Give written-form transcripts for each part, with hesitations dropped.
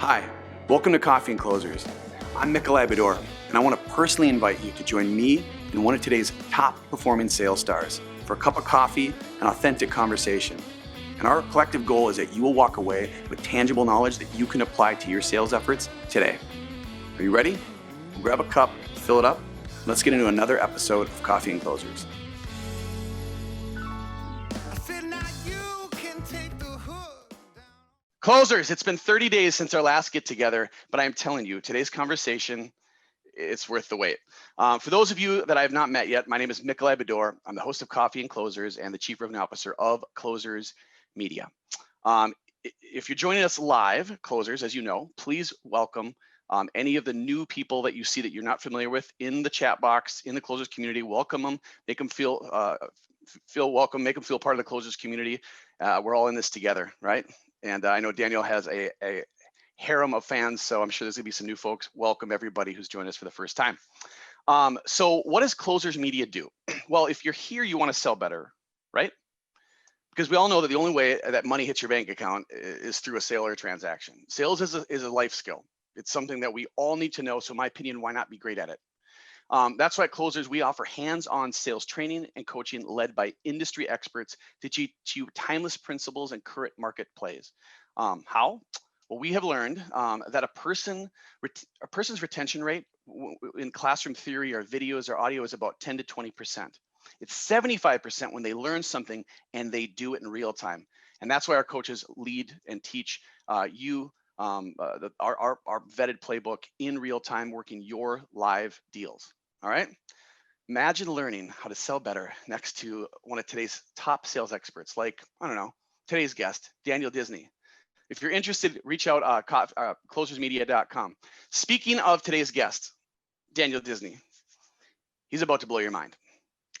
Hi, welcome to Coffee and Closers. I'm Nikolai Bedore, and I want to personally invite you to join me and one of today's top performing sales stars for a cup of coffee and authentic conversation. And our collective goal is that you will walk away with tangible knowledge that you can apply to your sales efforts today. Are you ready? Grab a cup, fill it up, and let's get into another episode of Coffee and Closers. Closers, it's been 30 days since our last get together, but I'm telling you, today's conversation, it's worth the wait. For those of you that I have not met yet, my name is Nikolai Bedore. I'm the host of Coffee and Closers and the Chief Revenue Officer of Closers Media. If you're joining us live, Closers, as you know, please welcome any of the new people that you see that you're not familiar with in the chat box, in the Closers community. Welcome them, make them feel welcome, make them feel part of the Closers community. We're all in this together, right? And I know Daniel has a harem of fans, so I'm sure there's gonna be some new folks. Welcome everybody who's joining us for the first time. So what does Closers Media do? Well, if you're here, you wanna sell better, right? Because we all know that the only way that money hits your bank account is through a sale or a transaction. Sales is a life skill. It's something that we all need to know. So in my opinion, why not be great at it? That's why at Closers, we offer hands-on sales training and coaching led by industry experts to teach you timeless principles and current market plays. How? Well, we have learned that a person's retention rate in classroom theory or videos or audio is about 10 to 20%. It's 75% when they learn something and they do it in real time. And that's why our coaches lead and teach you our vetted playbook in real time, working your live deals. All right. Imagine learning how to sell better next to one of today's top sales experts, like, I don't know, today's guest, Daniel Disney. If you're interested, reach out closersmedia.com. Speaking of today's guest, Daniel Disney, he's about to blow your mind.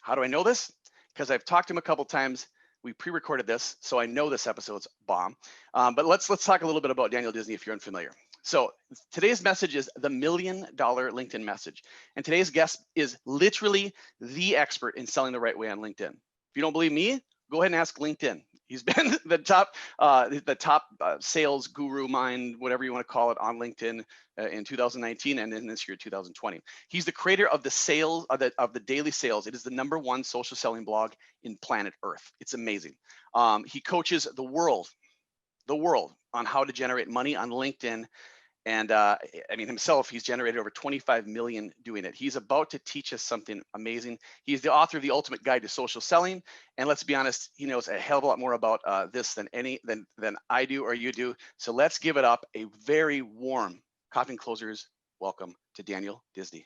How do I know this? Because I've talked to him a couple times. We pre-recorded this, so I know this episode's bomb. But let's talk a little bit about Daniel Disney if you're unfamiliar. So today's message is the $1 million LinkedIn message. And today's guest is literally the expert in selling the right way on LinkedIn. If you don't believe me, go ahead and ask LinkedIn. He's been the top sales guru mind, whatever you want to call it, on LinkedIn in 2019 and in this year, 2020. He's the creator of the sales of the Daily Sales. It is the #1 social selling blog in planet Earth. It's amazing. He coaches the world on how to generate money on LinkedIn. And I mean, himself, he's generated over 25 million doing it. He's about to teach us something amazing. He's the author of The Ultimate Guide to Social Selling. And let's be honest, he knows a hell of a lot more about this than I do or you do. So let's give it up a very warm Coffee and Closers welcome to Daniel Disney.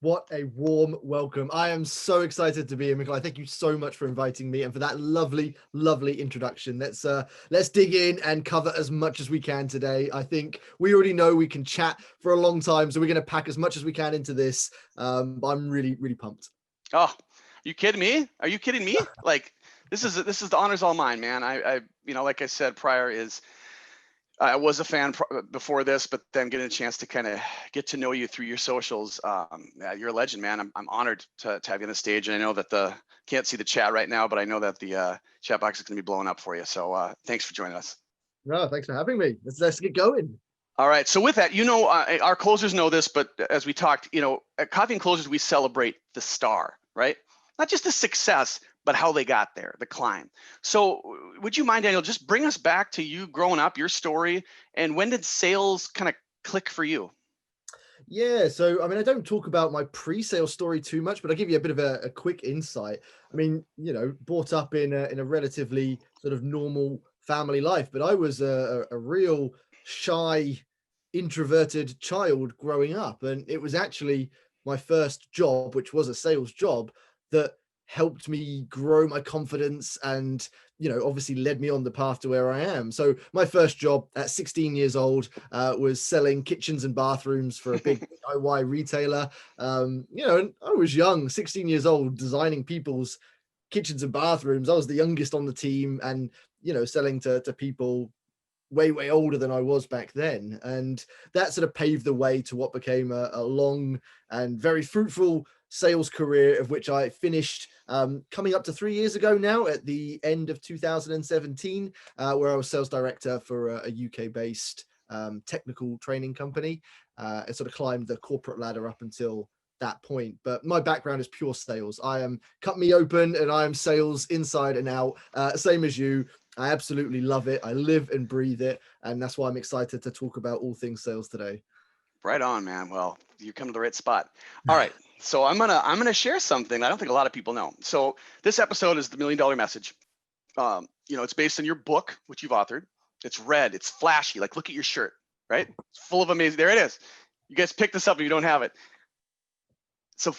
What a warm welcome. I am so excited to be here, Michael. Thank you so much for inviting me and for that lovely, lovely introduction. Let's dig in and cover as much as we can today. I think we already know we can chat for a long time, so we're going to pack as much as we can into this. But I'm really, really pumped. Oh, you kidding me? Are you kidding me? Like, this is the honor's all mine, man. I like I said prior is, I was a fan before this, but then getting a chance to kind of get to know you through your socials. You're a legend, man. I'm honored to have you on the stage. And I know that can't see the chat right now, but I know that the chat box is going to be blowing up for you. So thanks for joining us. No, thanks for having me. Let's get going. All right. So with that, our closers know this, but as we talked, at Coffee and Closers, we celebrate the star, right? Not just the success, but how they got there, the climb. So would you mind, Daniel, just bring us back to you growing up, your story, and when did sales kind of click for you? Yeah, so I mean, I don't talk about my pre-sale story too much, but I'll give you a bit of a quick insight. I mean, brought up in a relatively sort of normal family life, but I was a real shy, introverted child growing up, and it was actually my first job, which was a sales job, that helped me grow my confidence and obviously led me on the path to where I am. So my first job at 16 years old was selling kitchens and bathrooms for a big DIY retailer. And I was young, 16 years old, designing people's kitchens and bathrooms. I was the youngest on the team, and selling to people way older than I was back then. And that sort of paved the way to what became a long and very fruitful sales career, of which I finished coming up to 3 years ago now at the end of 2017, where I was sales director for a UK based technical training company, and sort of climbed the corporate ladder up until that point. But my background is pure sales. I am cut me open and I am sales inside and out, same as you. I absolutely love it. I live and breathe it. And that's why I'm excited to talk about all things sales today. Right on, man. Well, you come to the right spot. All right. So I'm gonna share something I don't think a lot of people know. So this episode is the $1 Million Message. It's based on your book, which you've authored. It's red, it's flashy. Like, look at your shirt, right? It's full of amazing. There it is. You guys pick this up if you don't have it. So,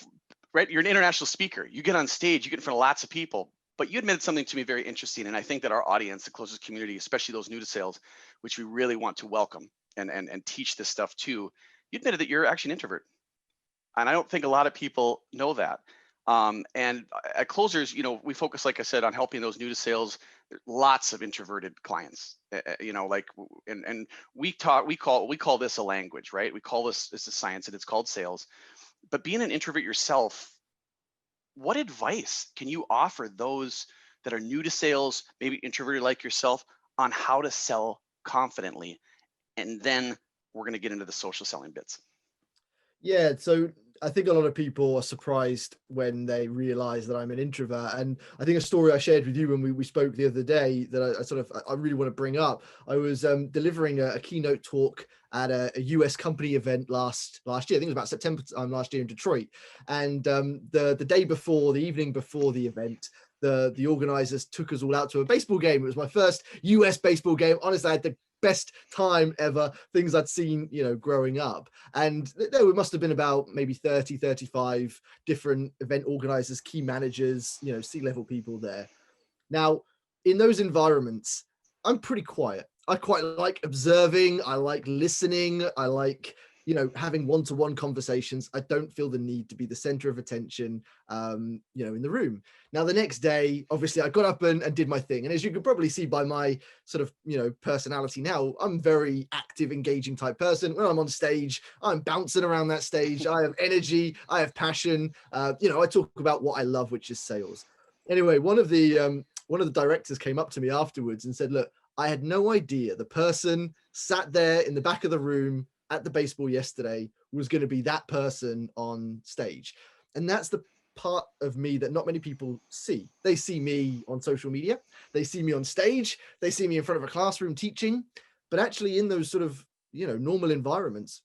right, you're an international speaker. You get on stage, you get in front of lots of people. But you admitted something to me very interesting, and I think that our audience, the closest community, especially those new to sales, which we really want to welcome and teach this stuff to, you admitted that you're actually an introvert. And I don't think a lot of people know that. And at Closers, we focus, like I said, on helping those new to sales. Lots of introverted clients, and we call this a language, right? We call this a science, and it's called sales. But being an introvert yourself, what advice can you offer those that are new to sales, maybe introverted like yourself, on how to sell confidently? And then we're going to get into the social selling bits. Yeah, so I think a lot of people are surprised when they realize that I'm an introvert. And I think a story I shared with you when we spoke the other day that I really want to bring up. I was delivering a keynote talk at a US company event last year. I think it was about September last year in Detroit. And the day before, the evening before the event, the organizers took us all out to a baseball game. It was my first US baseball game. Honestly, I had the best time ever, things I'd seen, growing up. And there must have been about maybe 30, 35 different event organizers, key managers, C-level people there. Now, in those environments, I'm pretty quiet. I quite like observing. I like listening. I like, having one-to-one conversations. I don't feel the need to be the center of attention, in the room. Now, the next day, obviously, I got up and did my thing. And as you can probably see by my sort of, personality now, I'm very active, engaging type person. When I'm on stage, I'm bouncing around that stage. I have energy. I have passion. I talk about what I love, which is sales. Anyway, one of the directors came up to me afterwards and said, look, I had no idea the person sat there in the back of the room at the baseball yesterday was going to be that person on stage. And that's the part of me that not many people see. They see me on social media, they see me on stage, they see me in front of a classroom teaching, but actually in those sort of, normal environments,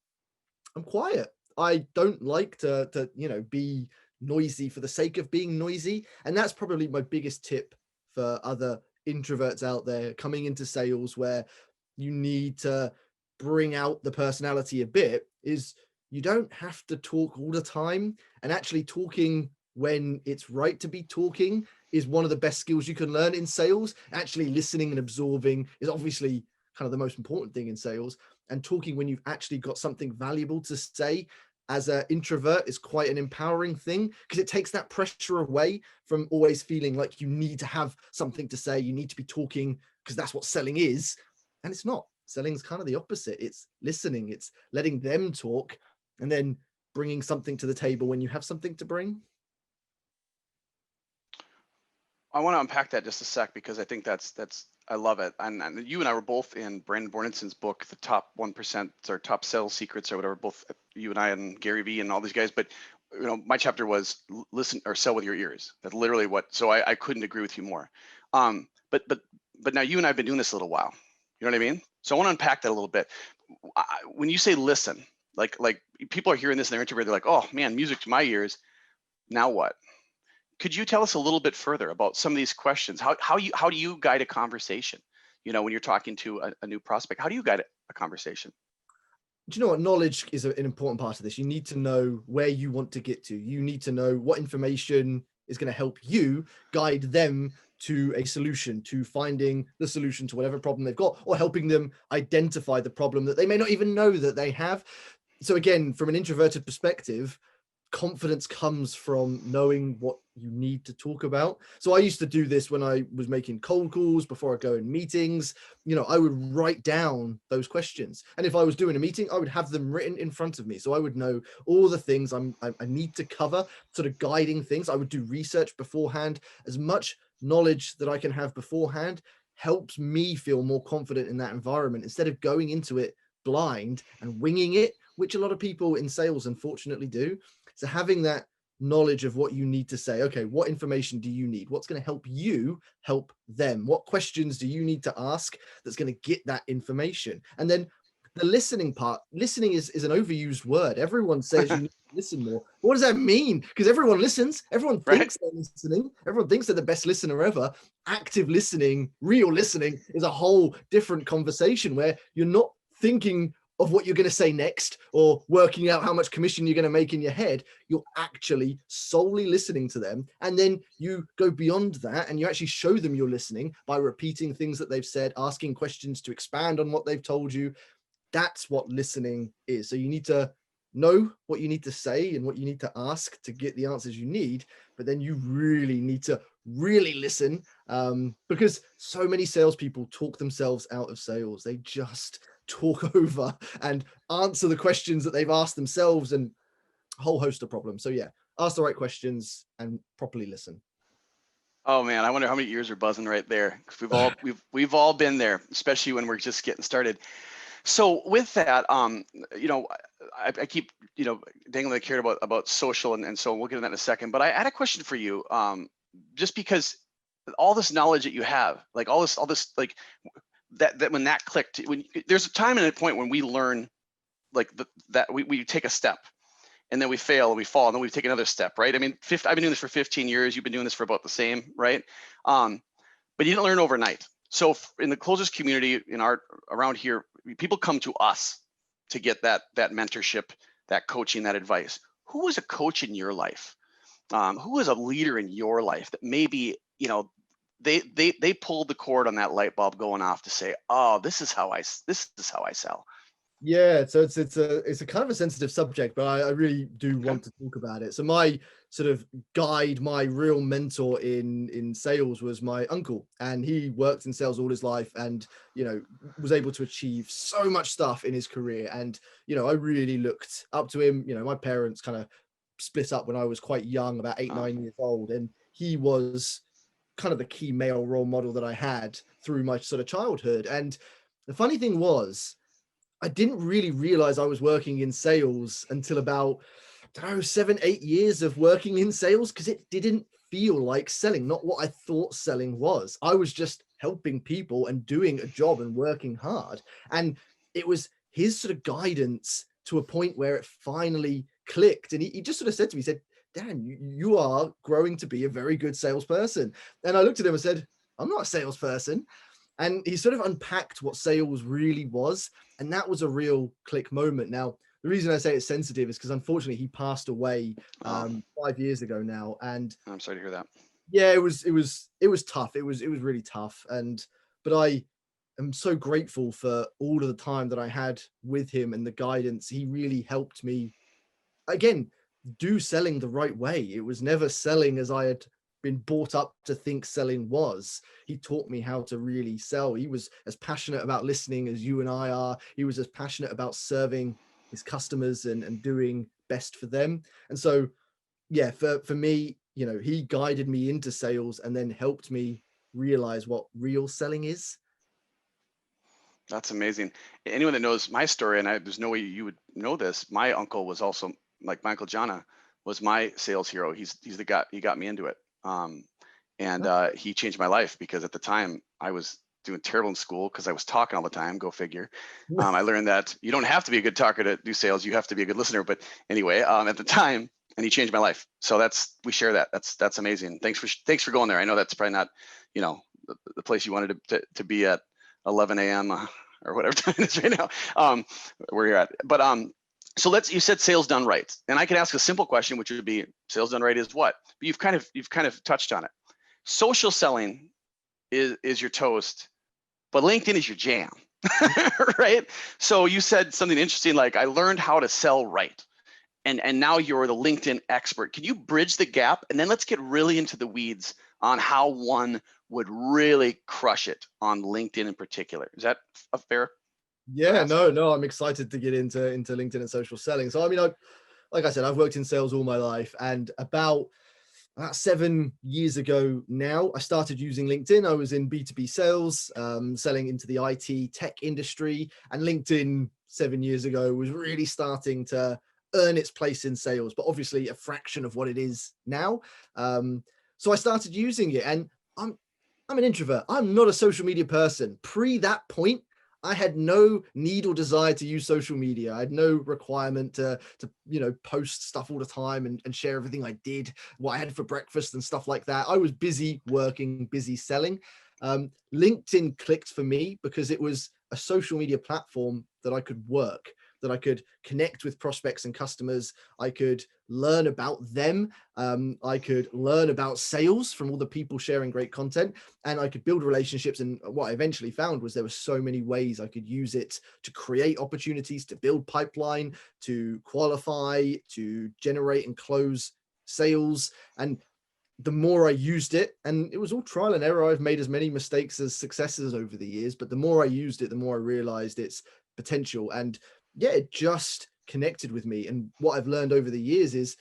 I'm quiet. I don't like to be noisy for the sake of being noisy. And that's probably my biggest tip for other introverts out there coming into sales, where you need to bring out the personality a bit, is you don't have to talk all the time. And actually talking when it's right to be talking is one of the best skills you can learn in sales. Actually listening and absorbing is obviously kind of the most important thing in sales, and talking when you've actually got something valuable to say as an introvert is quite an empowering thing, because it takes that pressure away from always feeling like you need to have something to say, you need to be talking, because that's what selling is. And it's not. Selling is kind of the opposite. It's listening, it's letting them talk, and then bringing something to the table when you have something to bring. I want to unpack that just a sec, because I think that's I love it. And you and I were both in Brandon Bornenson's book, The Top 1% or Top Sales Secrets or whatever, both you and I and Gary Vee and all these guys. But my chapter was listen or sell with your ears. That's literally so I couldn't agree with you more. But now you and I have been doing this a little while. You know what I mean? So I want to unpack that a little bit. When you say listen, like people are hearing this and they're introverted, they're like, oh man, music to my ears. Now what? Could you tell us a little bit further about some of these questions? How do you guide a conversation? When you're talking to a new prospect, how do you guide a conversation? Do you know what? Knowledge is an important part of this. You need to know where you want to get to. You need to know what information is going to help you guide them to a solution, to finding the solution to whatever problem they've got, or helping them identify the problem that they may not even know that they have. So again, from an introverted perspective, confidence comes from knowing what you need to talk about. So I used to do this when I was making cold calls before I go in meetings. I would write down those questions. And if I was doing a meeting, I would have them written in front of me. So I would know all the things I need to cover, sort of guiding things. I would do research beforehand. As much knowledge that I can have beforehand helps me feel more confident in that environment, instead of going into it blind and winging it, which a lot of people in sales unfortunately do. So having that knowledge of what you need to say, okay, what information do you need? What's going to help you help them? What questions do you need to ask that's going to get that information? And then the listening part, listening is an overused word. Everyone says you need to listen more. What does that mean? Because everyone listens, everyone Right. thinks they're listening, everyone thinks they're the best listener ever. Active listening, real listening is a whole different conversation where you're not thinking of what you're going to say next or working out how much commission you're going to make in your head. You're actually solely listening to them. And then you go beyond that and you actually show them you're listening by repeating things that they've said, asking questions to expand on what they've told you. That's what listening is. So you need to know what you need to say and what you need to ask to get the answers you need, but then you really need to really listen, because so many salespeople talk themselves out of sales. They just talk over and answer the questions that they've asked themselves, and a whole host of problems. So yeah, ask the right questions and properly listen. Oh man, I wonder how many ears are buzzing right there. 'Cause we've all been there, especially when we're just getting started. So with that, I keep, dangling the carrot about social, and so we'll get to that in a second. But I had a question for you, just because all this knowledge that you have, like all this, like that when that clicked, when there's a time and a point when we learn, like that we take a step, and then we fail and we fall, and then we take another step, right? I mean, I've been doing this for 15 years. You've been doing this for about the same, right? But you didn't learn overnight. So in the closers community, around here, people come to us to get that mentorship, that coaching, that advice. Who was a coach in your life? Who was a leader in your life that maybe, they pulled the cord on that light bulb going off to say, oh, this is how I sell. Yeah, so it's a kind of a sensitive subject, but I really do want to talk about it. So my sort of guide, my real mentor in sales was my uncle, and he worked in sales all his life, and was able to achieve so much stuff in his career. And I really looked up to him. My parents kind of split up when I was quite young, about 8-9 years old, and he was kind of the key male role model that I had through my sort of childhood. And the funny thing was, I didn't really realize I was working in sales until about, I don't know, 7-8 years of working in sales, because it didn't feel like selling, not what I thought selling was. I was just helping people and doing a job and working hard. And it was his sort of guidance to a point where it finally clicked. And he just sort of said to me, he said, Dan, you are growing to be a very good salesperson. And I looked at him and said, I'm not a salesperson. And he sort of unpacked what sales really was. And that was a real click moment. Now, the reason I say it's sensitive is because unfortunately he passed away 5 years ago now. And I'm sorry to hear that. yeah, it was tough. It was really tough. But I am so grateful for all of the time that I had with him and the guidance. He really helped me, again, do selling the right way. It was never selling as I had been brought up to think selling was. He taught me how to really sell. He was as passionate about listening as you and I are. He was as passionate about serving his customers and doing best for them. And so, yeah, for me, he guided me into sales and then helped me realize what real selling is. That's amazing. Anyone that knows my story, and there's no way you would know this, my uncle was also, like my Uncle Jana, was my sales hero. He's the guy, he got me into it. He changed my life, because at the time I was doing terrible in school because I was talking all the time. Go figure. I learned that you don't have to be a good talker to do sales. You have to be a good listener. But anyway, at the time, and he changed my life. So we share that. That's amazing. Thanks for going there. I know that's probably not, the place you wanted to be at 11 a.m. Or whatever time it is right now, where you're at. But so you said sales done right, and I could ask a simple question, which would be, sales done right is what? But you've kind of touched on it. Social selling is your toast, but LinkedIn is your jam, right? So you said something interesting, like, I learned how to sell right, and now you're the LinkedIn expert. Can you bridge the gap, and then let's get really into the weeds on how one would really crush it on LinkedIn in particular? Is that a fair? Yeah, no, I'm excited to get into LinkedIn and social selling. So, I mean, like I said, I've worked in sales all my life, and about about 7 years ago now, I started using LinkedIn. I was in B2B sales, selling into the IT tech industry, and LinkedIn 7 years ago was really starting to earn its place in sales, but obviously a fraction of what it is now. So I started using it, and I'm an introvert. I'm not a social media person. Pre that point, I had no need or desire to use social media. I had no requirement to post stuff all the time and share everything I did, what I had for breakfast and stuff like that. I was busy working, busy selling. LinkedIn clicked for me because it was a social media platform that I could work, that I could connect with prospects and customers. I could learn about them. I could learn about sales from all the people sharing great content, and I could build relationships. And what I eventually found was there were so many ways I could use it to create opportunities, to build pipeline, to qualify, to generate and close sales. And the more I used it, and it was all trial and error, I've made as many mistakes as successes over the years, but the more I used it, the more I realized its potential. And yeah, it just connected with me. And what I've learned over the years is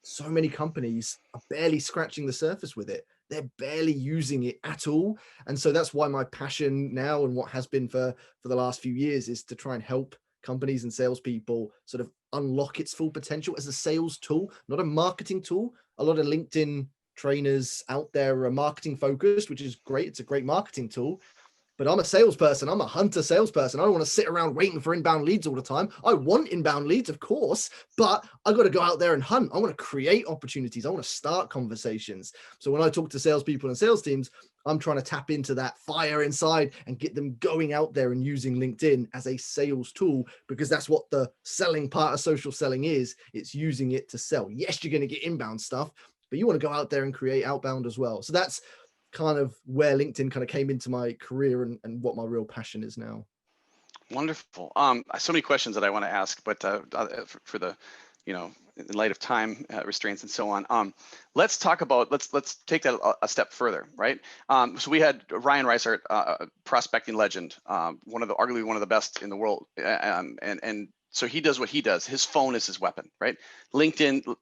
so many companies are barely scratching the surface with it. They're barely using it at all. And so that's why my passion now, and what has been for the last few years, is to try and help companies and salespeople sort of unlock its full potential as a sales tool, not a marketing tool. A lot of LinkedIn trainers out there are marketing focused, which is great. It's a great marketing tool. But I'm a salesperson. I'm a hunter salesperson. I don't want to sit around waiting for inbound leads all the time. I want inbound leads, of course, but I got to go out there and hunt. I want to create opportunities. I want to start conversations. So when I talk to salespeople and sales teams, I'm trying to tap into that fire inside and get them going out there and using LinkedIn as a sales tool, because that's what the selling part of social selling is. It's using it to sell. Yes, you're going to get inbound stuff, but you want to go out there and create outbound as well. So that's kind of where LinkedIn kind of came into my career, and what my real passion is now. Wonderful. So many questions that I want to ask, but for the, in light of time restraints and so on, let's talk about, let's take that a step further, right? So we had Ryan Reiser, prospecting legend, arguably one of the best in the world, and so he does what he does. His phone is his weapon, right? LinkedIn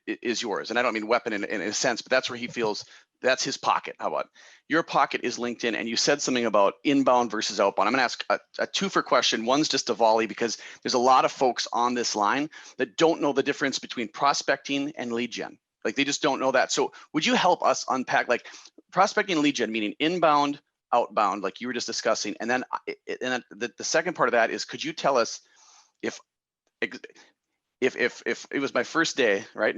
is yours, and I don't mean weapon in a sense, but that's where he feels that's his pocket. How about your pocket is LinkedIn? And you said something about inbound versus outbound. I'm going to ask a two-for question. One's just a volley, because there's a lot of folks on this line that don't know the difference between prospecting and lead gen. Like, they just don't know that. So would you help us unpack, like, prospecting and lead gen, meaning inbound, outbound, like you were just discussing, and then the second part of that is, could you tell us if it was my first day, right,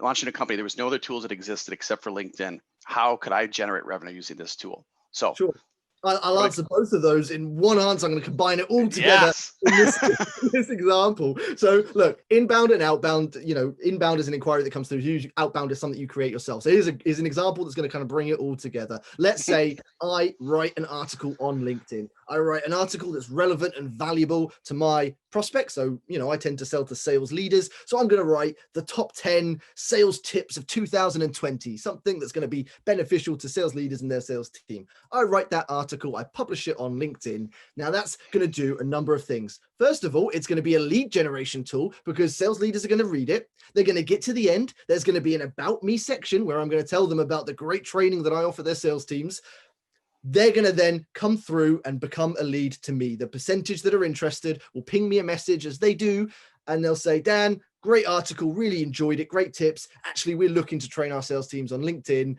launching a company, there was no other tools that existed except for LinkedIn, how could I generate revenue using this tool? So sure, I'll answer both of those in one answer. I'm going to combine it all together. Yes. in this example. So look, inbound and outbound, inbound is an inquiry that comes through you. Outbound is something you create yourself. So here's an example that's going to kind of bring it all together. Let's say I write an article on LinkedIn. I write an article that's relevant and valuable to my prospects. So, I tend to sell to sales leaders. So I'm going to write the top 10 sales tips of 2020, something that's going to be beneficial to sales leaders and their sales team. I write that article, I publish it on LinkedIn. Now that's going to do a number of things. First of all, it's going to be a lead generation tool, because sales leaders are going to read it. They're going to get to the end. There's going to be an about me section where I'm going to tell them about the great training that I offer their sales teams. They're going to then come through and become a lead to me. The percentage that are interested will ping me a message as they do, and they'll say, Dan, great article, really enjoyed it, great tips. Actually, we're looking to train our sales teams on LinkedIn.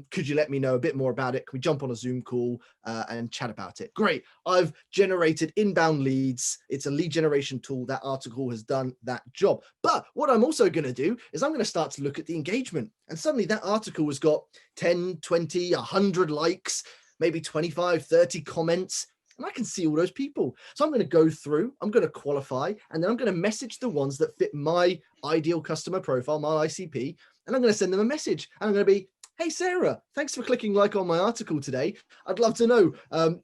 Could you let me know a bit more about it? Can we jump on a Zoom call and chat about it? Great. I've generated inbound leads. It's a lead generation tool. That article has done that job. But what I'm also going to do is I'm going to start to look at the engagement. And suddenly that article has got 10, 20, 100 likes, maybe 25, 30 comments, and I can see all those people. So I'm going to go through, I'm going to qualify, and then I'm going to message the ones that fit my ideal customer profile, my ICP, and I'm going to send them a message. And I'm going to be, hey, Sarah, thanks for clicking like on my article today. I'd love to know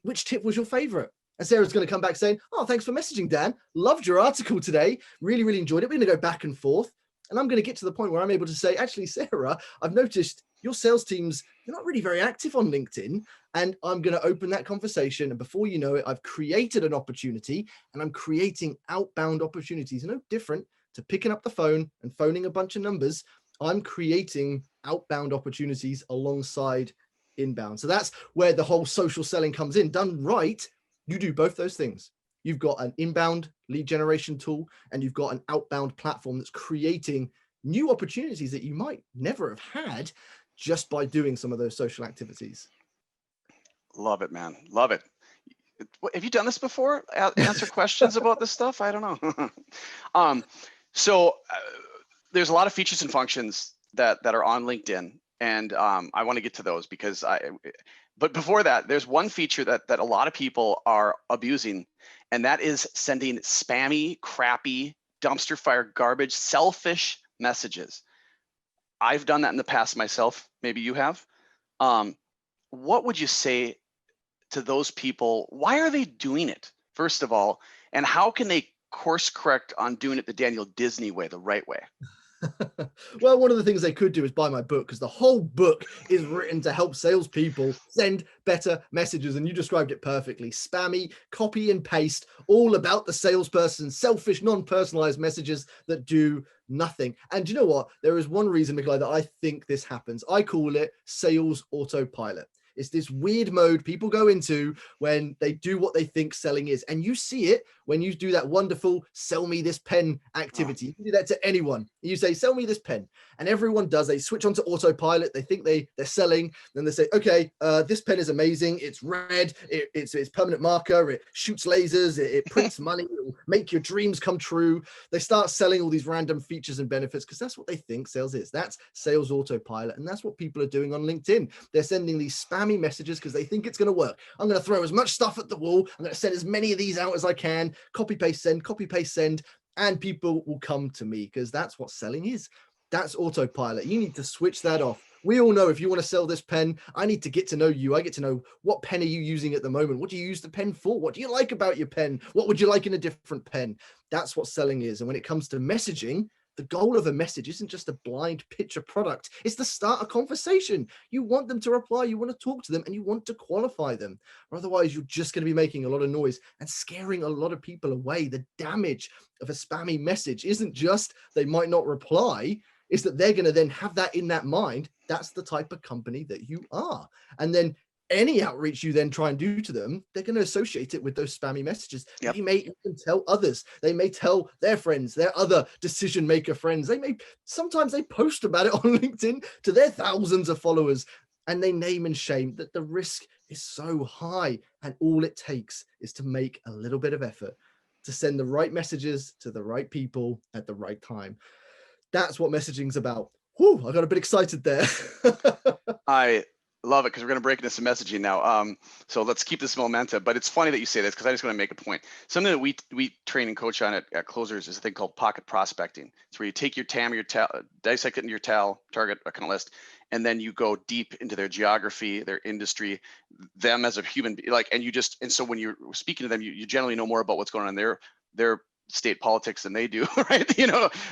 which tip was your favorite. And Sarah's going to come back saying, oh, thanks for messaging, Dan. Loved your article today. Really, really enjoyed it. We're going to go back and forth. And I'm going to get to the point where I'm able to say, actually, Sarah, I've noticed your sales teams, they're not really very active on LinkedIn. And I'm going to open that conversation. And before you know it, I've created an opportunity, and I'm creating outbound opportunities. No different to picking up the phone and phoning a bunch of numbers. I'm creating outbound opportunities alongside inbound. So that's where the whole social selling comes in. Done right, you do both those things. You've got an inbound lead generation tool and you've got an outbound platform that's creating new opportunities that you might never have had just by doing some of those social activities. Love it, man. Love it. Have you done this before? Answer questions about this stuff? I don't know. So there's a lot of features and functions that are on LinkedIn, and I want to get to those because but before that, there's one feature that a lot of people are abusing, and that is sending spammy, crappy, dumpster fire, garbage, selfish messages. I've done that in the past myself. Maybe you have. What would you say to those people? Why are they doing it, first of all, and how can they course correct on doing it the Daniel Disney way, the right way? Well, one of the things they could do is buy my book, because the whole book is written to help salespeople send better messages. And you described it perfectly. Spammy, copy and paste, all about the salesperson, selfish, non-personalized messages that do nothing. And you know what? There is one reason, Nikolai, that I think this happens. I call it sales autopilot. It's this weird mode people go into when they do what they think selling is. And you see it when you do that wonderful sell me this pen activity. You can do that to anyone. You say, sell me this pen. And everyone does. They switch onto autopilot. They think they're selling. Then they say, okay, this pen is amazing. It's red. It's permanent marker. It shoots lasers. It prints money. It will make your dreams come true. They start selling all these random features and benefits because that's what they think sales is. That's sales autopilot. And that's what people are doing on LinkedIn. They're sending these spammy messages because they think it's going to work. I'm going to throw as much stuff at the wall. I'm going to send as many of these out as I can. Copy, paste, send, and people will come to me because that's what selling is. That's autopilot. You need to switch that off. We all know if you want to sell this pen, I need to get to know you. I get to know what pen are you using at the moment? What do you use the pen for? What do you like about your pen? What would you like in a different pen? That's what selling is. And when it comes to messaging, the goal of a message isn't just a blind pitch a product. It's to start a conversation. You want them to reply. You want to talk to them and you want to qualify them. Or otherwise, you're just going to be making a lot of noise and scaring a lot of people away. The damage of a spammy message isn't just they might not reply. Is that they're going to then have that in that mind. That's the type of company that you are. And then any outreach you then try and do to them, they're going to associate it with those spammy messages. Yep. They may even tell others. They may tell their friends, their other decision maker friends. Sometimes they post about it on LinkedIn to their thousands of followers, and they name and shame. That the risk is so high. And all it takes is to make a little bit of effort to send the right messages to the right people at the right time. That's what messaging's about. Whew, I got a bit excited there. I love it because we're going to break into some messaging now. So let's keep this momentum. But it's funny that you say this because I just want to make a point. Something that we train and coach on at Closers is a thing called pocket prospecting. It's where you take your TAM, dissect it into your target kind of list, and then you go deep into their geography, their industry, them as a human, and so when you're speaking to them, you generally know more about what's going on in their state politics than they do, right?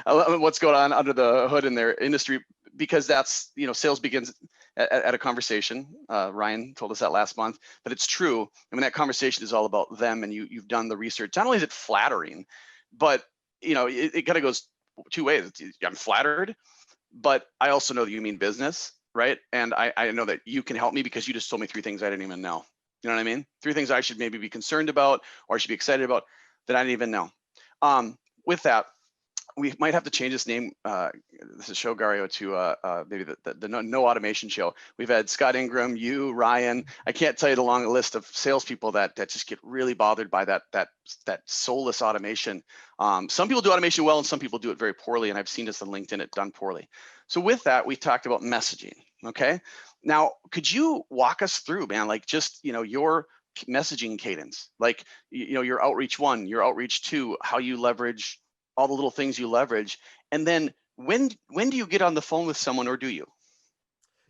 What's going on under the hood in their industry, because that's, sales begins at a conversation. Ryan told us that last month, but it's true. I mean, that conversation is all about them, and you've done the research. Not only is it flattering, but it kind of goes two ways. I'm flattered, but I also know that you mean business, right? And I know that you can help me because you just told me 3 things I didn't even know. You know what I mean? 3 things I should maybe be concerned about or I should be excited about that I didn't even know. With that, we might have to change this name. This is Show Gario to maybe the no automation show. We've had Scott Ingram, you, Ryan. I can't tell you the long list of salespeople that just get really bothered by that soulless automation. Some people do automation well, and some people do it very poorly. And I've seen this on LinkedIn, it done poorly. So with that, we talked about messaging. Okay. Now, could you walk us through, man, like just your messaging cadence, like your outreach 1, your outreach 2, how you leverage all the little things you leverage, and then when do you get on the phone with someone, or do you?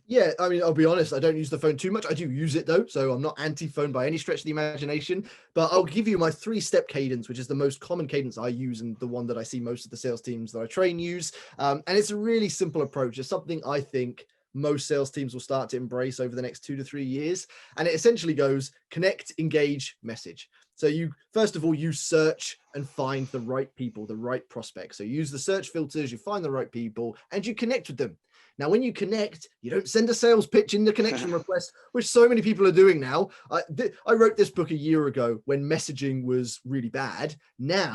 Yeah, I mean, I'll be honest, I don't use the phone too much. I do use it though, so I'm not anti-phone by any stretch of the imagination, but I'll give you my 3-step cadence, which is the most common cadence I use and the one that I see most of the sales teams that I train use. And it's a really simple approach. It's something I think most sales teams will start to embrace over the next 2 to 3 years. And it essentially goes connect, engage, message. So you, first of all, you search and find the right people, the right prospects. So you use the search filters, you find the right people, and you connect with them. Now, when you connect, you don't send a sales pitch in the connection request, which so many people are doing now. I wrote this book a year ago when messaging was really bad. Now,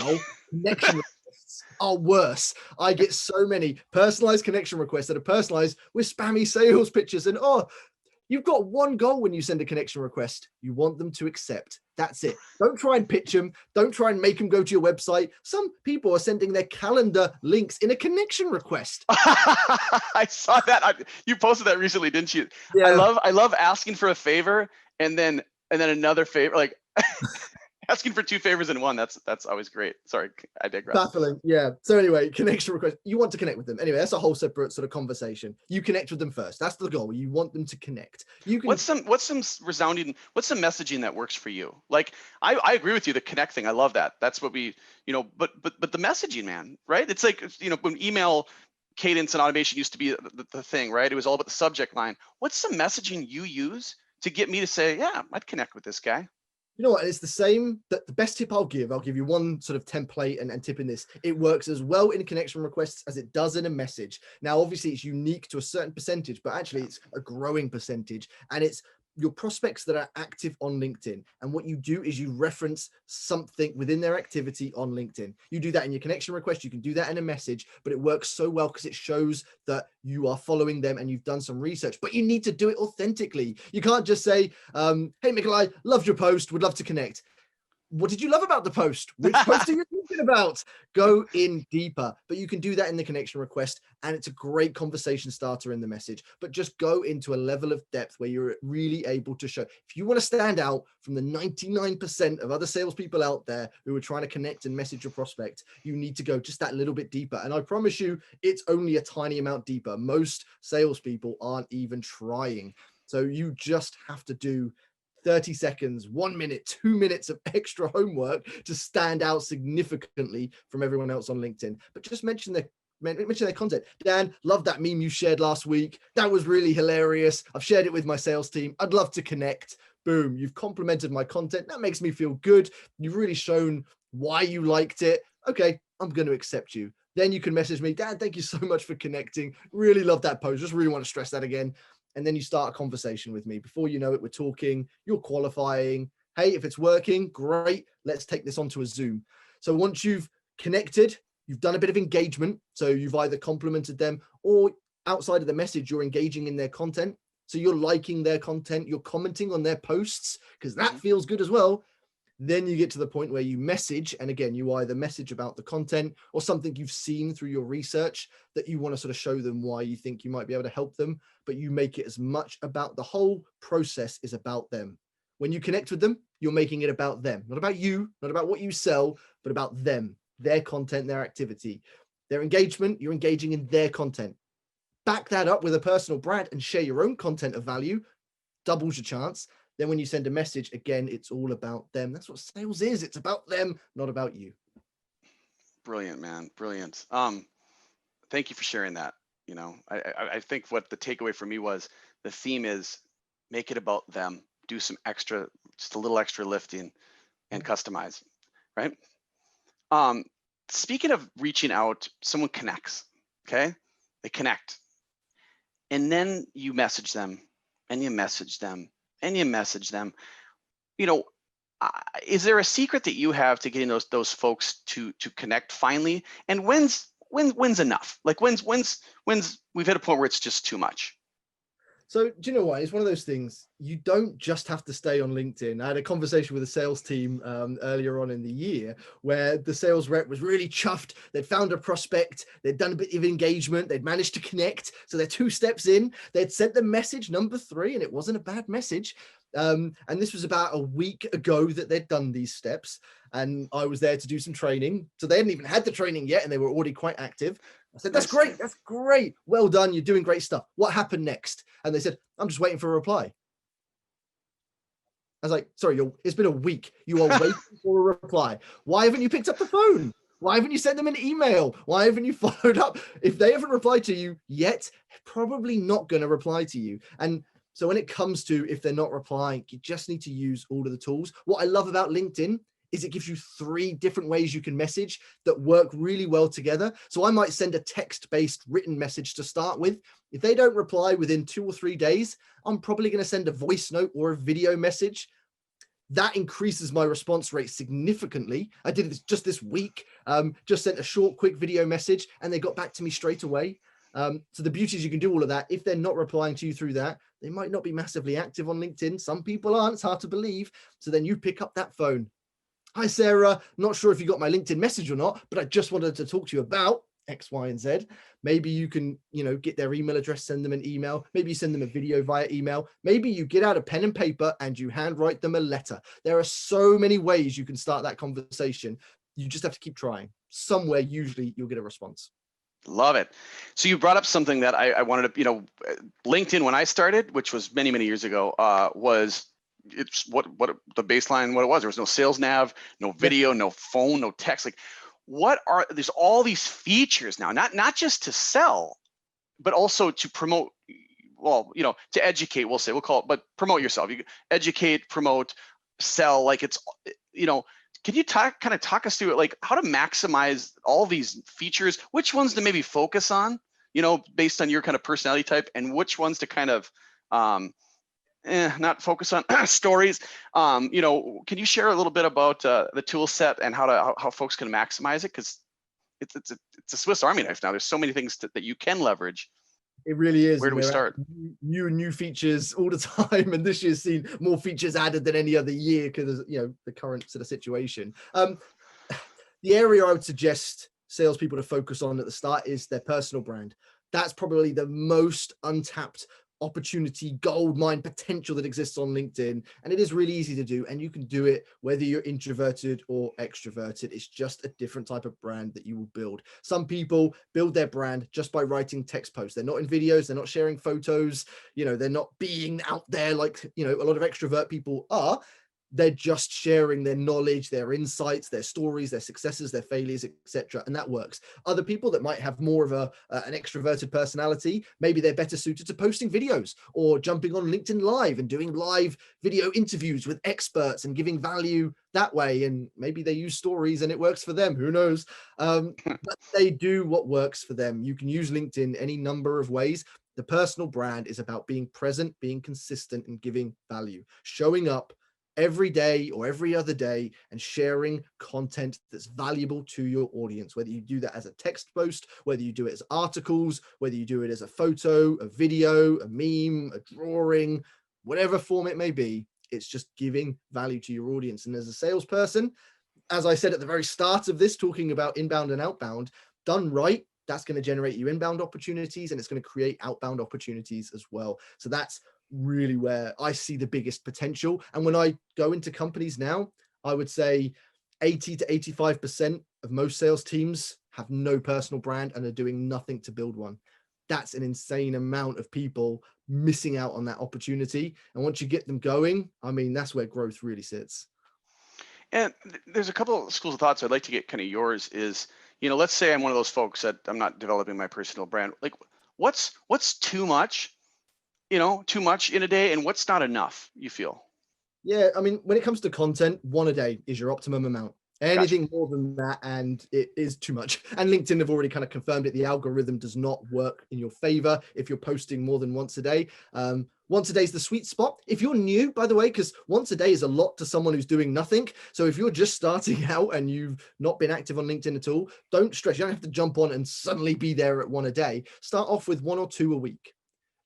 connection requests are worse. I get so many personalized connection requests that are personalized with spammy sales pitches. And you've got one goal when you send a connection request. You want them to accept. That's it. Don't try and pitch them. Don't try and make them go to your website. Some people are sending their calendar links in a connection request. I saw that. You posted that recently, didn't you? Yeah. I love asking for a favor and then another favor, like asking for two favors in one. That's always great. Sorry, I digress. Baffling. Yeah. So anyway, connection request. You want to connect with them. Anyway, that's a whole separate sort of conversation. You connect with them first. That's the goal. You want them to connect. You can. What's some messaging that works for you? Like I agree with you, the connect thing. I love that. That's what we, but the messaging, man, right? It's like, when email cadence and automation used to be the thing, right? It was all about the subject line. What's some messaging you use to get me to say, yeah, I'd connect with this guy? You know what? It's the same. That the best tip I'll give you one sort of template and tip in this. It works as well in connection requests as it does in a message. Now, obviously, it's unique to a certain percentage, but actually, it's a growing percentage. And it's your prospects that are active on LinkedIn. And what you do is you reference something within their activity on LinkedIn. You do that in your connection request. You can do that in a message, but it works so well because it shows that you are following them and you've done some research, but you need to do it authentically. You can't just say, hey, Nikolai, loved your post. Would love to connect. What did you love about the post? Which post are you talking about? Go in deeper, but you can do that in the connection request, and it's a great conversation starter in the message, but just go into a level of depth where you're really able to show. If you want to stand out from the 99% of other salespeople out there who are trying to connect and message your prospect, you need to go just that little bit deeper. And I promise you, it's only a tiny amount deeper. Most salespeople aren't even trying. So you just have to do 30 seconds, 1 minute, 2 minutes of extra homework to stand out significantly from everyone else on LinkedIn. But just mention their content. Dan, love that meme you shared last week. That was really hilarious. I've shared it with my sales team. I'd love to connect. Boom, you've complimented my content. That makes me feel good. You've really shown why you liked it. Okay, I'm going to accept you. Then you can message me, Dan, thank you so much for connecting. Really love that post. Just really want to stress that again. And then you start a conversation with me. Before you know it, we're talking, you're qualifying. Hey, if it's working, great. Let's take this onto a Zoom. So once you've connected, you've done a bit of engagement. So you've either complimented them or outside of the message, you're engaging in their content. So you're liking their content, you're commenting on their posts because that feels good as well. Then you get to the point where you message. And again, you either message about the content or something you've seen through your research that you want to sort of show them why you think you might be able to help them. But you make it as much about the whole process is about them. When you connect with them, you're making it about them, not about you, not about what you sell, but about them, their content, their activity, their engagement. You're engaging in their content. Back that up with a personal brand and share your own content of value, doubles your chance. Then when you send a message, again, it's all about them. That's what sales is. It's about them, not about you. Brilliant, man. Brilliant. Thank you for sharing that. I think what the takeaway for me was the theme is make it about them, do some extra, just a little extra lifting and customize, right? Speaking of reaching out, someone connects, okay? They connect. And then you message them and you message them and you message them. Is there a secret that you have to getting those folks to connect finally? And when's enough? Like when's we've hit a point where it's just too much? So do you know what? It's one of those things. You don't just have to stay on LinkedIn. I had a conversation with a sales team earlier on in the year where the sales rep was really chuffed. They'd found a prospect. They'd done a bit of engagement. They'd managed to connect. So they're 2 steps in. They'd sent the message number 3, and it wasn't a bad message. And this was about a week ago that they'd done these steps. And I was there to do some training. So they hadn't even had the training yet, and they were already quite active. I said, that's great. That's great. Well done. You're doing great stuff. What happened next? And they said, I'm just waiting for a reply. I was like, sorry, it's been a week. You are waiting for a reply. Why haven't you picked up the phone? Why haven't you sent them an email? Why haven't you followed up? If they haven't replied to you yet, probably not going to reply to you. And So when it comes to if they're not replying, you just need to use all of the tools. What I love about LinkedIn is it gives you 3 different ways you can message that work really well together. So I might send a text-based written message to start with. If they don't reply within 2 or 3 days, I'm probably going to send a voice note or a video message. That increases my response rate significantly. I did this just this week, just sent a short, quick video message and they got back to me straight away. So the beauty is you can do all of that. If they're not replying to you through that, they might not be massively active on LinkedIn. Some people aren't, it's hard to believe. So then you pick up that phone. Hi, Sarah. Not sure if you got my LinkedIn message or not, but I just wanted to talk to you about X, Y, and Z. Maybe you can, get their email address, send them an email. Maybe you send them a video via email. Maybe you get out a pen and paper and you handwrite them a letter. There are so many ways you can start that conversation. You just have to keep trying. Somewhere, usually you'll get a response. Love it. So you brought up something that I wanted to, LinkedIn when I started, which was many, many years ago, it's what the baseline, what it was. There was no sales nav, no video, no phone, no text. Like there's all these features now, not just to sell, but also to promote, to educate, we'll call it, but promote yourself. You educate, promote, sell, like it's, can you kind of talk us through it, like how to maximize all these features, which ones to maybe focus on, based on your kind of personality type, and which ones to kind of, not focus on stories. Can you share a little bit about the tool set and how folks can maximize it? Because it's a Swiss Army knife now. There's so many things that you can leverage. It really is. Where do we start? New features all the time, and this year's seen more features added than any other year because the current sort of situation. The area I would suggest salespeople to focus on at the start is their personal brand. That's probably the most untapped opportunity, gold mine potential that exists on LinkedIn. And it is really easy to do. And you can do it whether you're introverted or extroverted. It's just a different type of brand that you will build. Some people build their brand just by writing text posts. They're not in videos. They're not sharing photos. They're not being out there like, a lot of extrovert people are. They're just sharing their knowledge, their insights, their stories, their successes, their failures, etc. And that works. Other people that might have more of an extroverted personality, maybe they're better suited to posting videos or jumping on LinkedIn Live and doing live video interviews with experts and giving value that way. And maybe they use stories and it works for them. Who knows? But they do what works for them. You can use LinkedIn any number of ways. The personal brand is about being present, being consistent, and giving value, showing up every day or every other day and sharing content that's valuable to your audience, whether you do that as a text post, whether you do it as articles, whether you do it as a photo, a video, a meme, a drawing, whatever form it may be. It's just giving value to your audience. And as a salesperson, as I said at the very start of this, talking about inbound and outbound, done right, that's going to generate you inbound opportunities and it's going to create outbound opportunities as well. So that's really where I see the biggest potential. And when I go into companies now, I would say 80 to 85% of most sales teams have no personal brand and are doing nothing to build one. That's an insane amount of people missing out on that opportunity. And once you get them going, that's where growth really sits. And there's a couple of schools of thoughts I'd like to get kind of yours is, let's say I'm one of those folks that I'm not developing my personal brand. Like what's too much? Too much in a day, and what's not enough, you feel? Yeah, when it comes to content, 1 a day is your optimum amount. Anything more than that, and it is too much. And LinkedIn have already kind of confirmed it. The algorithm does not work in your favor if you're posting more than once a day. Once a day is the sweet spot. If you're new, by the way, because once a day is a lot to someone who's doing nothing. So if you're just starting out and you've not been active on LinkedIn at all, don't stress. You don't have to jump on and suddenly be there at 1 a day. Start off with 1 or 2 a week.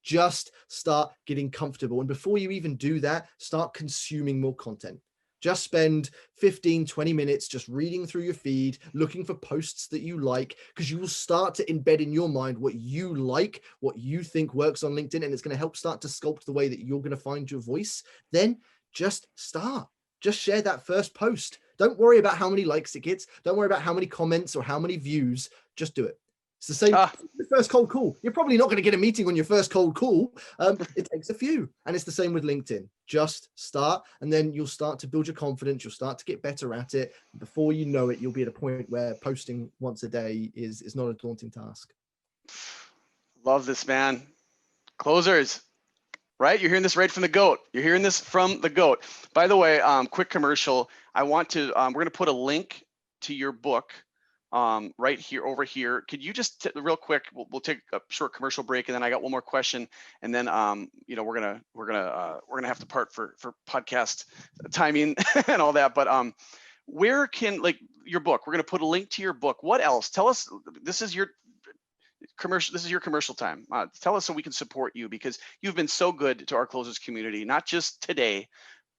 Just start getting comfortable. And before you even do that, start consuming more content. Just spend 15, 20 minutes just reading through your feed, looking for posts that you like, because you will start to embed in your mind what you like, what you think works on LinkedIn, and it's going to help start to sculpt the way that you're going to find your voice. Then just start. Just share that first post. Don't worry about how many likes it gets. Don't worry about how many comments or how many views. Just do it. It's the same the first cold call. You're probably not going to get a meeting on your first cold call. It takes a few. And it's the same with LinkedIn. Just start, and then you'll start to build your confidence. You'll start to get better at it. Before you know it, you'll be at a point where posting once a day is not a daunting task. Love this, man. Closers, right? You're hearing this right from the GOAT. You're hearing this from the GOAT. By the way, quick commercial. I want to, we're going to put a link to your book right here, over here. Could you just real quick, we'll take a short commercial break, and then I got one more question, and then you know, we're gonna have to part for podcast timing and all that. But where can, like, your book? We're gonna put a link to your book. What else? Tell us. This is your commercial. This is your commercial time. Tell us so we can support you, because you've been so good to our closers community, not just today,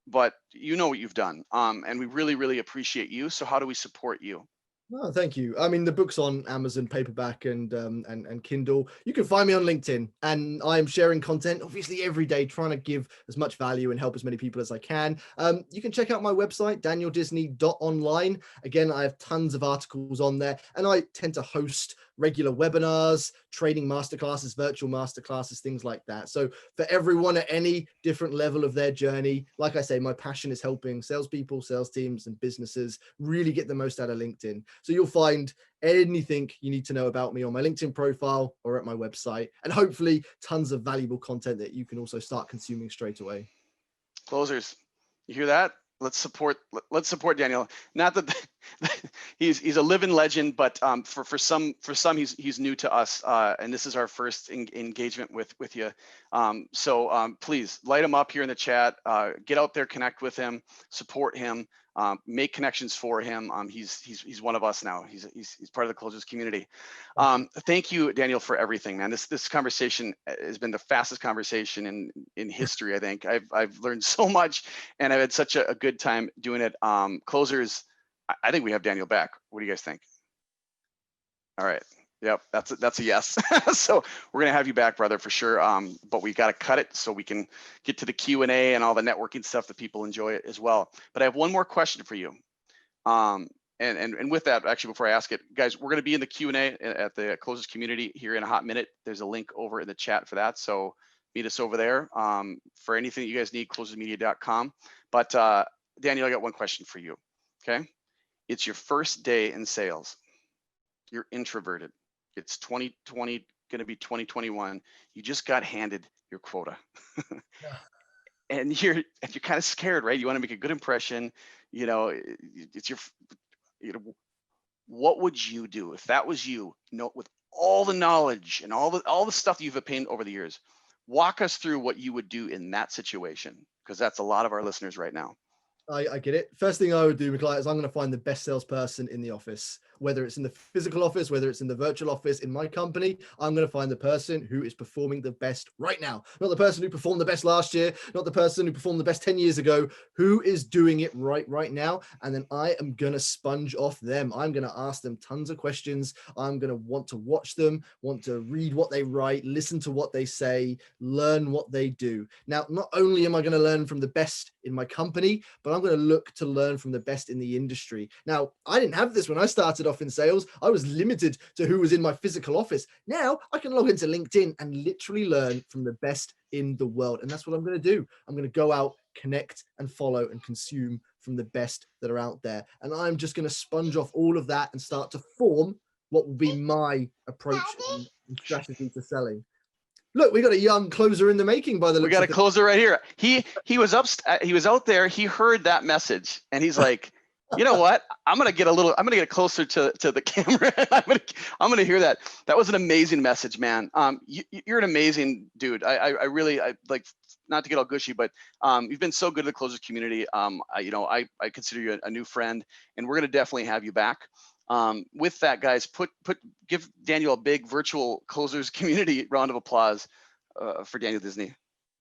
but you know what you've done. And we really, really appreciate you. So how do we support you? Oh, thank you. I mean, the book's on Amazon paperback and Kindle. You can find me on LinkedIn, and I'm sharing content obviously every day, trying to give as much value and help as many people as I can. You can check out my website, danieldisney.online. Again, I have tons of articles on there, and I tend to host regular webinars, training masterclasses, virtual masterclasses, things like that. So for everyone at any different level of their journey, like I say, my passion is helping salespeople, sales teams, and businesses really get the most out of LinkedIn. So you'll find anything you need to know about me on my LinkedIn profile or at my website, and hopefully tons of valuable content that you can also start consuming straight away. Closers, you hear that? Let's support Daniel. Not that he's a living legend, but for some he's new to us, and this is our first engagement with you. So please light him up here in the chat. Get out there, connect with him, support him, make connections for him. He's one of us now. He's part of the closers community. Thank you, Daniel, for everything, man. This conversation has been the fastest conversation in history. I think I've learned so much, and I've had such a good time doing it. Closers, I think we have Daniel back. What do you guys think? All right. Yep, that's a yes. So we're gonna have you back, brother, for sure. But we got to cut it so we can get to the Q&A and all the networking stuff that people enjoy as well. But I have one more question for you. And with that, actually, before I ask it, guys, we're gonna be in the Q&A at the Closers community here in a hot minute. There's a link over in the chat for that. So meet us over there. For anything you guys need, closersmedia.com. But Daniel, I got one question for you. Okay, it's your first day in sales. You're introverted. It's 2020, going to be 2021. You just got handed your quota. and you're kind of scared, right? You want to make a good impression. You know, it's your, you know, what would you do if that was you, with all the knowledge and all the stuff you've obtained over the years? Walk us through what you would do in that situation, because that's a lot of our listeners right now. I get it. First thing I would do, Michael, is I'm going to find the best salesperson in the office, whether it's in the physical office, whether it's in the virtual office. In my company, I'm going to find the person who is performing the best right now, not the person who performed the best last year, not the person who performed the best 10 years ago, who is doing it right now. And then I am going to sponge off them. I'm going to ask them tons of questions. I'm going to want to watch them, want to read what they write, listen to what they say, learn what they do. Now, not only am I going to learn from the best in my company, but I'm going to look to learn from the best in the industry. Now, I didn't have this when I started off in sales. I was limited to who was in my physical office. Now I can log into LinkedIn and literally learn from the best in the world. And that's what I'm going to do. I'm going to go out, connect and follow and consume from the best that are out there. And I'm just going to sponge off all of that and start to form what will be my approach and strategy to selling. Look, we got a young closer in the making by the looks. We got a closer right here. He was out there. He heard that message and he's like, you know what? I'm gonna get closer to the camera. I'm gonna hear that. That was an amazing message, man. You're an amazing dude. I really like, not to get all gushy, but you've been so good to the closers community. I consider you a new friend, and we're gonna definitely have you back. With that, guys, give Daniel a big virtual closers community round of applause for Daniel Disney.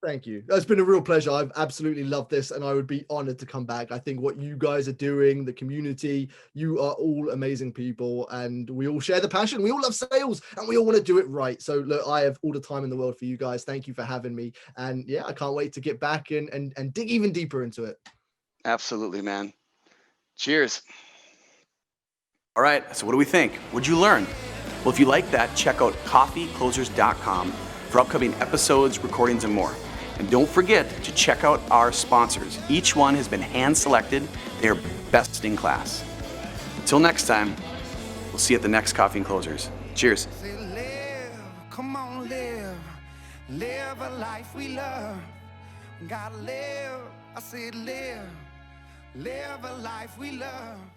Thank you. It's been a real pleasure. I've absolutely loved this, and I would be honored to come back. I think what you guys are doing, the community, you are all amazing people, and we all share the passion. We all love sales, and we all want to do it right. So look, I have all the time in the world for you guys. Thank you for having me. And yeah, I can't wait to get back and dig even deeper into it. Absolutely, man. Cheers. All right, so what do we think? What'd you learn? Well, if you like that, check out coffeeclosers.com for upcoming episodes, recordings, and more. And don't forget to check out our sponsors. Each one has been hand-selected. They are best in class. Until next time, we'll see you at the next Coffee and Closers. Cheers. Come on, live. Live a life we love. Gotta live, I said live a life we love.